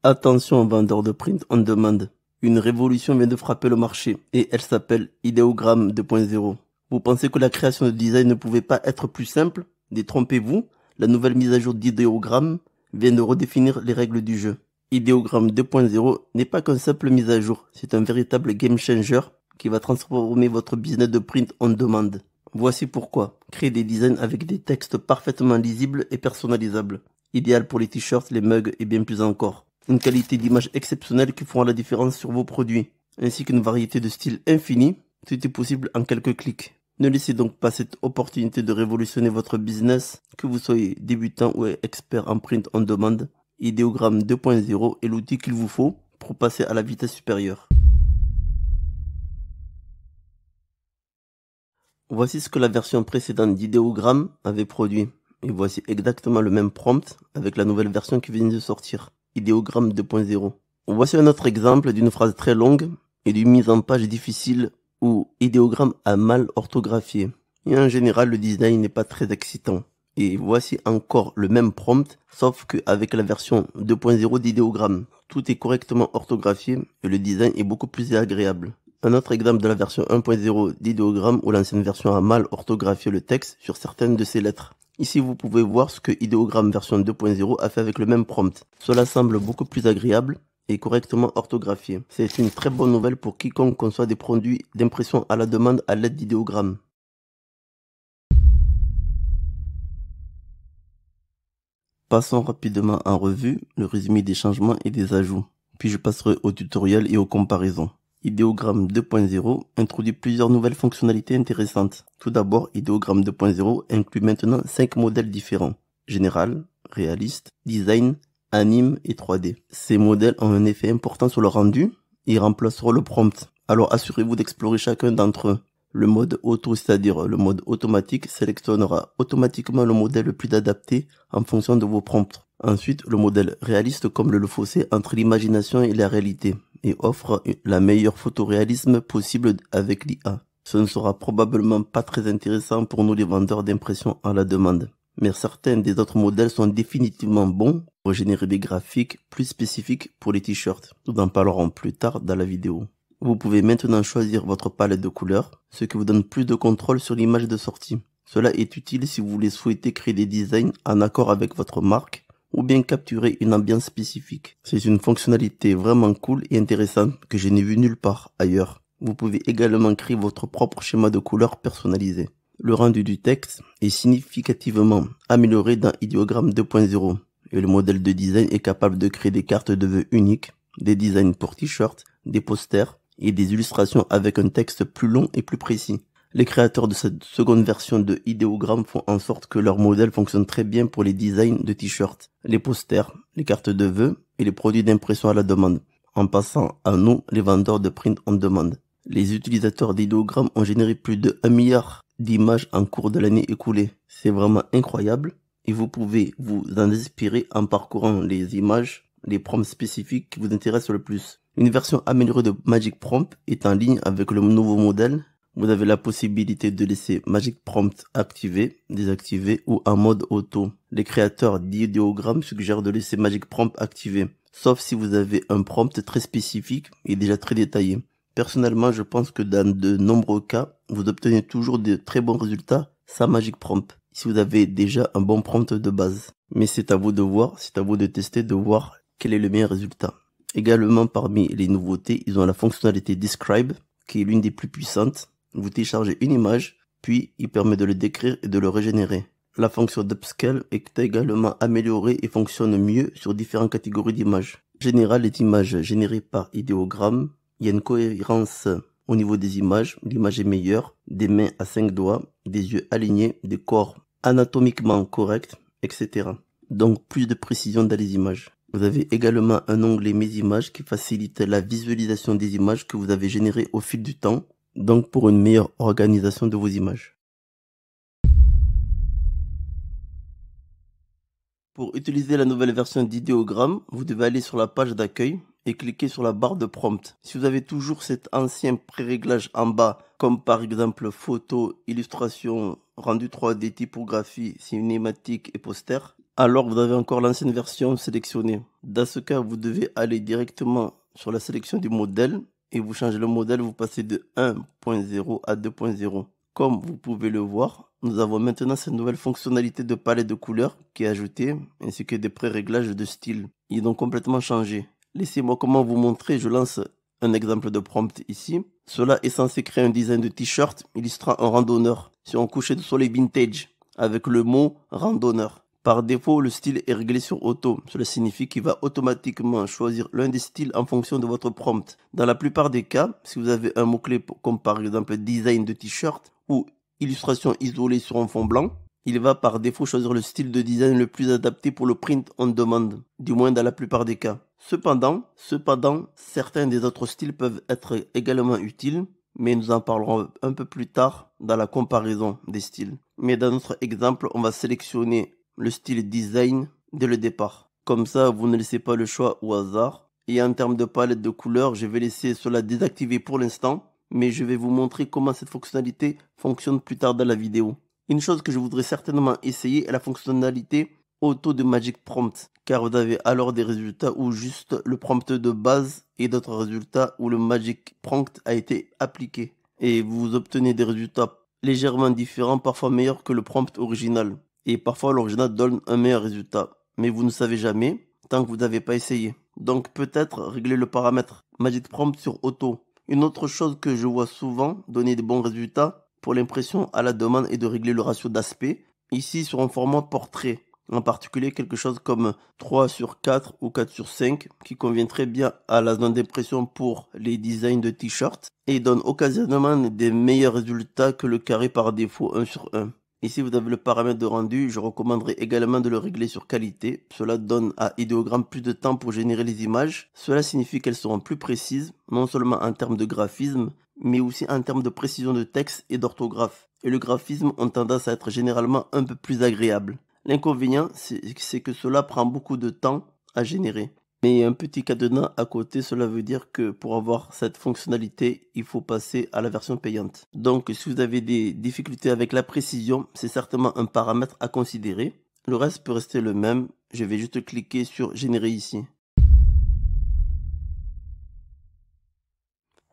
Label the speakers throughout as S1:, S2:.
S1: Attention vendeurs de print on demand. Une révolution vient de frapper le marché et elle s'appelle Ideogram 2.0. Vous pensez que la création de design ne pouvait pas être plus simple? Détrompez-vous, la nouvelle mise à jour d'Ideogram vient de redéfinir les règles du jeu. Ideogram 2.0 n'est pas qu'une simple mise à jour, c'est un véritable game changer qui va transformer votre business de print on demand. Voici pourquoi. Créer des designs avec des textes parfaitement lisibles et personnalisables. Idéal pour les t-shirts, les mugs et bien plus encore. Une qualité d'image exceptionnelle qui fera la différence sur vos produits, ainsi qu'une variété de styles infinie. Tout est possible en quelques clics. Ne laissez donc pas cette opportunité de révolutionner votre business, que vous soyez débutant ou expert en print on demand. Ideogram 2.0 est l'outil qu'il vous faut pour passer à la vitesse supérieure. Voici ce que la version précédente d'Ideogram avait produit. Et voici exactement le même prompt avec la nouvelle version qui vient de sortir, Ideogram 2.0. Voici un autre exemple d'une phrase très longue et d'une mise en page difficile où Ideogram a mal orthographié. Et en général, le design n'est pas très excitant. Et voici encore le même prompt, sauf qu'avec la version 2.0 d'Ideogram, tout est correctement orthographié et le design est beaucoup plus agréable. Un autre exemple de la version 1.0 d'Ideogram où l'ancienne version a mal orthographié le texte sur certaines de ses lettres. Ici, vous pouvez voir ce que Ideogram version 2.0 a fait avec le même prompt. Cela semble beaucoup plus agréable et correctement orthographié. C'est une très bonne nouvelle pour quiconque conçoit des produits d'impression à la demande à l'aide d'Ideogram. Passons rapidement en revue le résumé des changements et des ajouts. Puis je passerai au tutoriel et aux comparaisons. Ideogram 2.0 introduit plusieurs nouvelles fonctionnalités intéressantes. Tout d'abord, Ideogram 2.0 inclut maintenant 5 modèles différents. Général, réaliste, design, anime et 3D. Ces modèles ont un effet important sur le rendu et remplaceront le prompt. Alors assurez-vous d'explorer chacun d'entre eux. Le mode auto, c'est-à-dire le mode automatique, sélectionnera automatiquement le modèle le plus adapté en fonction de vos prompts. Ensuite, le modèle réaliste comble le fossé entre l'imagination et la réalité et offre la meilleure photoréalisme possible avec l'IA. Ce ne sera probablement pas très intéressant pour nous les vendeurs d'impression à la demande. Mais certains des autres modèles sont définitivement bons pour générer des graphiques plus spécifiques pour les t-shirts. Nous en parlerons plus tard dans la vidéo. Vous pouvez maintenant choisir votre palette de couleurs, ce qui vous donne plus de contrôle sur l'image de sortie. Cela est utile si vous souhaitez créer des designs en accord avec votre marque ou bien capturer une ambiance spécifique. C'est une fonctionnalité vraiment cool et intéressante que je n'ai vue nulle part ailleurs. Vous pouvez également créer votre propre schéma de couleurs personnalisé. Le rendu du texte est significativement amélioré dans Ideogram 2.0 et le modèle de design est capable de créer des cartes de vœux uniques, des designs pour t-shirts, des posters et des illustrations avec un texte plus long et plus précis. Les créateurs de cette seconde version de Ideogram font en sorte que leur modèle fonctionne très bien pour les designs de t-shirts, les posters, les cartes de vœux et les produits d'impression à la demande, en passant à nous, les vendeurs de print on demand. Les utilisateurs d'Ideogram ont généré plus de 1 milliard d'images en cours de l'année écoulée. C'est vraiment incroyable et vous pouvez vous en inspirer en parcourant les images, les prompts spécifiques qui vous intéressent le plus. Une version améliorée de Magic Prompt est en ligne avec le nouveau modèle. Vous avez la possibilité de laisser Magic Prompt activé, désactivé ou en mode auto. Les créateurs d'Ideogram suggèrent de laisser Magic Prompt activé, sauf si vous avez un prompt très spécifique et déjà très détaillé. Personnellement, je pense que dans de nombreux cas, vous obtenez toujours de très bons résultats sans Magic Prompt, si vous avez déjà un bon prompt de base. Mais c'est à vous de voir, c'est à vous de tester, de voir quel est le meilleur résultat. Également parmi les nouveautés, ils ont la fonctionnalité Describe, qui est l'une des plus puissantes. Vous téléchargez une image, puis il permet de le décrire et de le régénérer. La fonction d'Upscale est également améliorée et fonctionne mieux sur différentes catégories d'images. En général, les images générées par Ideogram, il y a une cohérence au niveau des images, l'image est meilleure, des mains à 5 doigts, des yeux alignés, des corps anatomiquement corrects, etc. Donc plus de précision dans les images. Vous avez également un onglet Mes images qui facilite la visualisation des images que vous avez générées au fil du temps, donc pour une meilleure organisation de vos images. Pour utiliser la nouvelle version d'Ideogram, vous devez aller sur la page d'accueil et cliquer sur la barre de prompt. Si vous avez toujours cet ancien pré-réglage en bas, comme par exemple photo, illustration, rendu 3D, typographie, cinématique et poster, alors vous avez encore l'ancienne version sélectionnée. Dans ce cas, vous devez aller directement sur la sélection du modèle et vous changez le modèle, vous passez de 1.0 à 2.0. Comme vous pouvez le voir, nous avons maintenant cette nouvelle fonctionnalité de palette de couleurs qui est ajoutée, ainsi que des pré-réglages de style. Ils ont complètement changé. Laissez-moi comment vous montrer, je lance un exemple de prompt ici. Cela est censé créer un design de t-shirt illustrant un randonneur sur un coucher de soleil vintage avec le mot randonneur. Par défaut, le style est réglé sur auto. Cela signifie qu'il va automatiquement choisir l'un des styles en fonction de votre prompt. Dans la plupart des cas, si vous avez un mot-clé comme par exemple design de t-shirt ou illustration isolée sur un fond blanc, il va par défaut choisir le style de design le plus adapté pour le print on demand, du moins dans la plupart des cas. Cependant, certains des autres styles peuvent être également utiles, mais nous en parlerons un peu plus tard dans la comparaison des styles. Mais dans notre exemple, on va sélectionner le style design dès le départ. Comme ça, vous ne laissez pas le choix au hasard. Et en termes de palette de couleurs, je vais laisser cela désactivé pour l'instant, mais je vais vous montrer comment cette fonctionnalité fonctionne plus tard dans la vidéo. Une chose que je voudrais certainement essayer est la fonctionnalité auto de Magic Prompt, car vous avez alors des résultats où juste le prompt de base et d'autres résultats où le Magic Prompt a été appliqué. Et vous obtenez des résultats légèrement différents, parfois meilleurs que le prompt original. Et parfois l'original donne un meilleur résultat. Mais vous ne savez jamais tant que vous n'avez pas essayé. Donc peut-être régler le paramètre Magic Prompt sur auto. Une autre chose que je vois souvent donner des bons résultats pour l'impression à la demande est de régler le ratio d'aspect. Ici sur un format portrait. En particulier quelque chose comme 3/4 ou 4/5 qui convient très bien à la zone d'impression pour les designs de t-shirts et donne occasionnellement des meilleurs résultats que le carré par défaut 1/1. Ici, vous avez le paramètre de rendu. Je recommanderais également de le régler sur qualité. Cela donne à Ideogram plus de temps pour générer les images. Cela signifie qu'elles seront plus précises, non seulement en termes de graphisme, mais aussi en termes de précision de texte et d'orthographe. Et le graphisme ont tendance à être généralement un peu plus agréable. L'inconvénient, c'est que cela prend beaucoup de temps à générer. Mais un petit cadenas à côté, cela veut dire que pour avoir cette fonctionnalité, il faut passer à la version payante. Donc, si vous avez des difficultés avec la précision, c'est certainement un paramètre à considérer. Le reste peut rester le même. Je vais juste cliquer sur générer ici.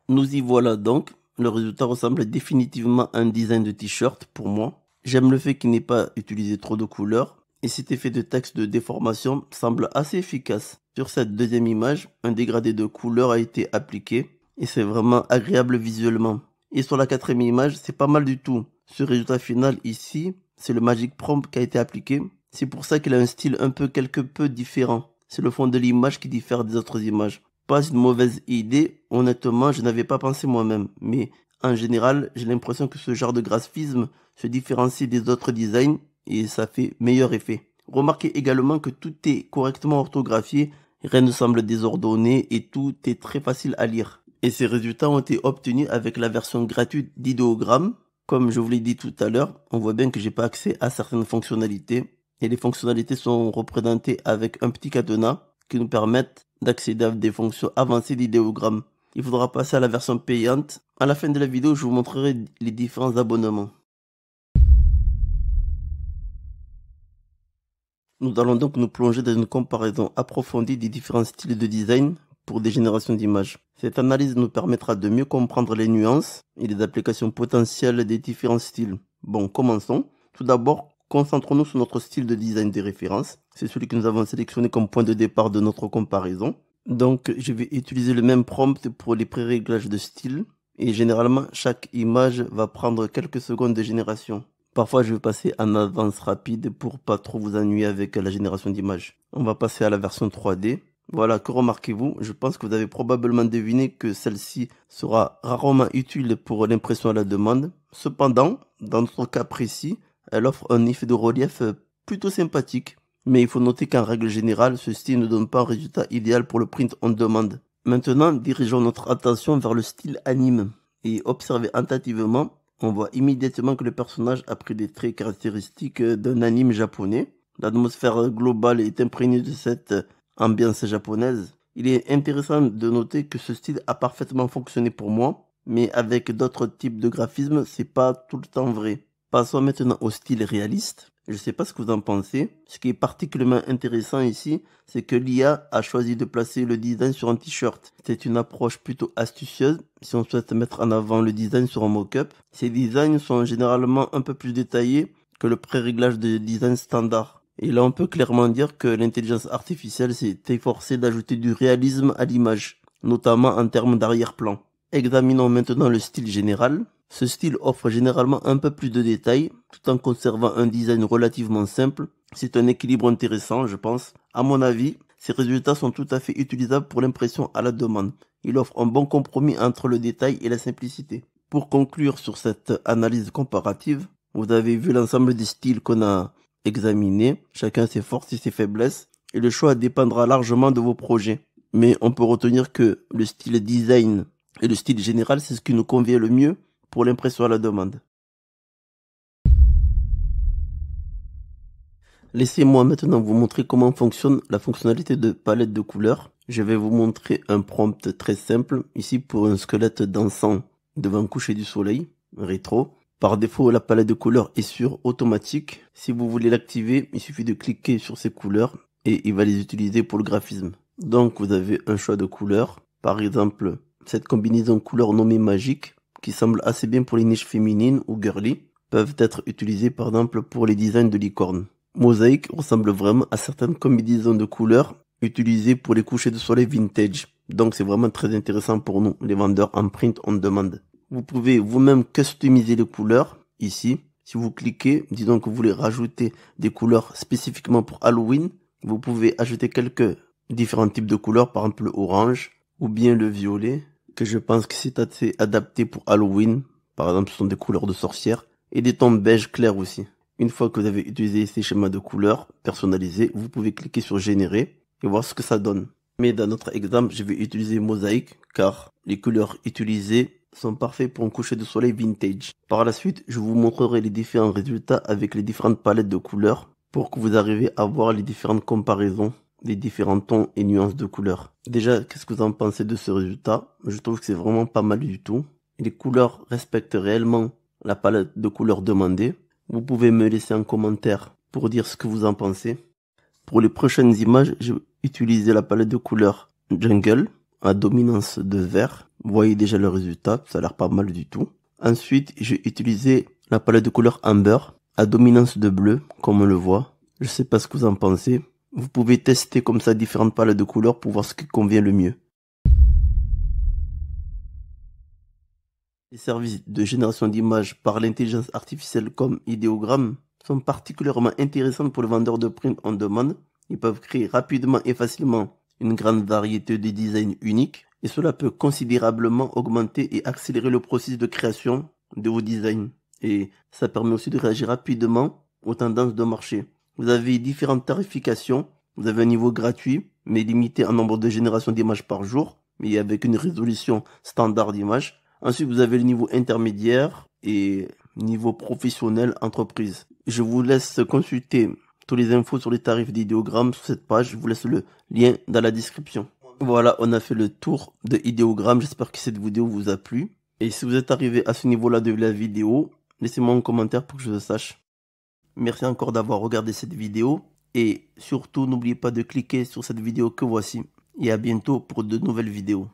S1: Nous y voilà donc. Le résultat ressemble définitivement à un design de t-shirt pour moi. J'aime le fait qu'il n'ait pas utilisé trop de couleurs. Et cet effet de texte de déformation semble assez efficace. Sur cette deuxième image, un dégradé de couleur a été appliqué et c'est vraiment agréable visuellement. Et sur la quatrième image, c'est pas mal du tout. Ce résultat final ici, c'est le Magic Prompt qui a été appliqué. C'est pour ça qu'il a un style quelque peu différent. C'est le fond de l'image qui diffère des autres images. Pas une mauvaise idée, honnêtement, je n'avais pas pensé moi-même. Mais en général, j'ai l'impression que ce genre de graphisme se différencie des autres designs et ça fait meilleur effet. Remarquez également que tout est correctement orthographié, rien ne semble désordonné et tout est très facile à lire. Et ces résultats ont été obtenus avec la version gratuite d'Ideogram. Comme je vous l'ai dit tout à l'heure, on voit bien que j'ai pas accès à certaines fonctionnalités et les fonctionnalités sont représentées avec un petit cadenas qui nous permettent d'accéder à des fonctions avancées d'Ideogram. Il faudra passer à la version payante. À la fin de la vidéo, je vous montrerai les différents abonnements. Nous allons donc nous plonger dans une comparaison approfondie des différents styles de design pour des générations d'images. Cette analyse nous permettra de mieux comprendre les nuances et les applications potentielles des différents styles. Bon, commençons. Tout d'abord, concentrons-nous sur notre style de design de référence. C'est celui que nous avons sélectionné comme point de départ de notre comparaison. Donc, je vais utiliser le même prompt pour les pré-réglages de style. Et généralement, chaque image va prendre quelques secondes de génération. Parfois, je vais passer en avance rapide pour pas trop vous ennuyer avec la génération d'images. On va passer à la version 3D. Voilà, que remarquez-vous? Je pense que vous avez probablement deviné que celle-ci sera rarement utile pour l'impression à la demande. Cependant, dans notre cas précis, elle offre un effet de relief plutôt sympathique. Mais il faut noter qu'en règle générale, ce style ne donne pas un résultat idéal pour le print on demande. Maintenant, dirigeons notre attention vers le style anime et observez attentivement. On voit immédiatement que le personnage a pris des traits caractéristiques d'un anime japonais. L'atmosphère globale est imprégnée de cette ambiance japonaise. Il est intéressant de noter que ce style a parfaitement fonctionné pour moi, mais avec d'autres types de graphismes, c'est pas tout le temps vrai. Passons maintenant au style réaliste. Je ne sais pas ce que vous en pensez. Ce qui est particulièrement intéressant ici, c'est que l'IA a choisi de placer le design sur un t-shirt. C'est une approche plutôt astucieuse si on souhaite mettre en avant le design sur un mock-up. Ces designs sont généralement un peu plus détaillés que le pré-réglage de design standard. Et là, on peut clairement dire que l'intelligence artificielle s'est efforcée d'ajouter du réalisme à l'image, notamment en termes d'arrière-plan. Examinons maintenant le style général. Ce style offre généralement un peu plus de détails, tout en conservant un design relativement simple. C'est un équilibre intéressant, je pense. À mon avis, ces résultats sont tout à fait utilisables pour l'impression à la demande. Il offre un bon compromis entre le détail et la simplicité. Pour conclure sur cette analyse comparative, vous avez vu l'ensemble des styles qu'on a examinés, chacun ses forces et ses faiblesses, et le choix dépendra largement de vos projets. Mais on peut retenir que le style design et le style général, c'est ce qui nous convient le mieux pour l'impression à la demande. Laissez-moi maintenant vous montrer comment fonctionne la fonctionnalité de palette de couleurs. Je vais vous montrer un prompt très simple, ici pour un squelette dansant devant le coucher du soleil, rétro. Par défaut, la palette de couleurs est sur automatique. Si vous voulez l'activer, il suffit de cliquer sur ces couleurs et il va les utiliser pour le graphisme. Donc vous avez un choix de couleurs, par exemple cette combinaison couleur nommée magique, qui semble assez bien pour les niches féminines ou girly, peuvent être utilisées par exemple pour les designs de licorne. Mosaïque ressemble vraiment à certaines combinaisons de couleurs utilisées pour les couchers de soleil vintage. Donc c'est vraiment très intéressant pour nous, les vendeurs en print on demande. Vous pouvez vous-même customiser les couleurs ici. Si vous cliquez, disons que vous voulez rajouter des couleurs spécifiquement pour Halloween, vous pouvez ajouter quelques différents types de couleurs, par exemple le orange ou bien le violet, que je pense que c'est assez adapté pour Halloween. Par exemple, ce sont des couleurs de sorcières et des tons beige clairs aussi. Une fois que vous avez utilisé ces schémas de couleurs personnalisés, vous pouvez cliquer sur générer et voir ce que ça donne. Mais dans notre exemple, je vais utiliser mosaïque car les couleurs utilisées sont parfaits pour un coucher de soleil vintage. Par la suite, je vous montrerai les différents résultats avec les différentes palettes de couleurs pour que vous arriviez à voir les différentes comparaisons des différents tons et nuances de couleurs. Déjà, qu'est-ce que vous en pensez de ce résultat? Je trouve que c'est vraiment pas mal du tout. Les couleurs respectent réellement la palette de couleurs demandée. Vous pouvez me laisser un commentaire pour dire ce que vous en pensez. Pour les prochaines images, je vais utiliser la palette de couleurs Jungle à dominance de vert. Vous voyez déjà le résultat, ça a l'air pas mal du tout. Ensuite, je vais utiliser la palette de couleurs Amber à dominance de bleu, comme on le voit. Je sais pas ce que vous en pensez. Vous pouvez tester comme ça différentes palettes de couleurs pour voir ce qui convient le mieux. Les services de génération d'images par l'intelligence artificielle comme Ideogram sont particulièrement intéressants pour les vendeurs de print on demande. Ils peuvent créer rapidement et facilement une grande variété de designs uniques et cela peut considérablement augmenter et accélérer le processus de création de vos designs. Et ça permet aussi de réagir rapidement aux tendances de marché. Vous avez différentes tarifications. Vous avez un niveau gratuit, mais limité en nombre de générations d'images par jour, mais avec une résolution standard d'image. Ensuite, vous avez le niveau intermédiaire et niveau professionnel entreprise. Je vous laisse consulter toutes les infos sur les tarifs d'Ideogram sur cette page. Je vous laisse le lien dans la description. Voilà, on a fait le tour de Ideogram. J'espère que cette vidéo vous a plu. Et si vous êtes arrivé à ce niveau-là de la vidéo, laissez-moi un commentaire pour que je le sache. Merci encore d'avoir regardé cette vidéo. Et surtout, n'oubliez pas de cliquer sur cette vidéo que voici. Et à bientôt pour de nouvelles vidéos.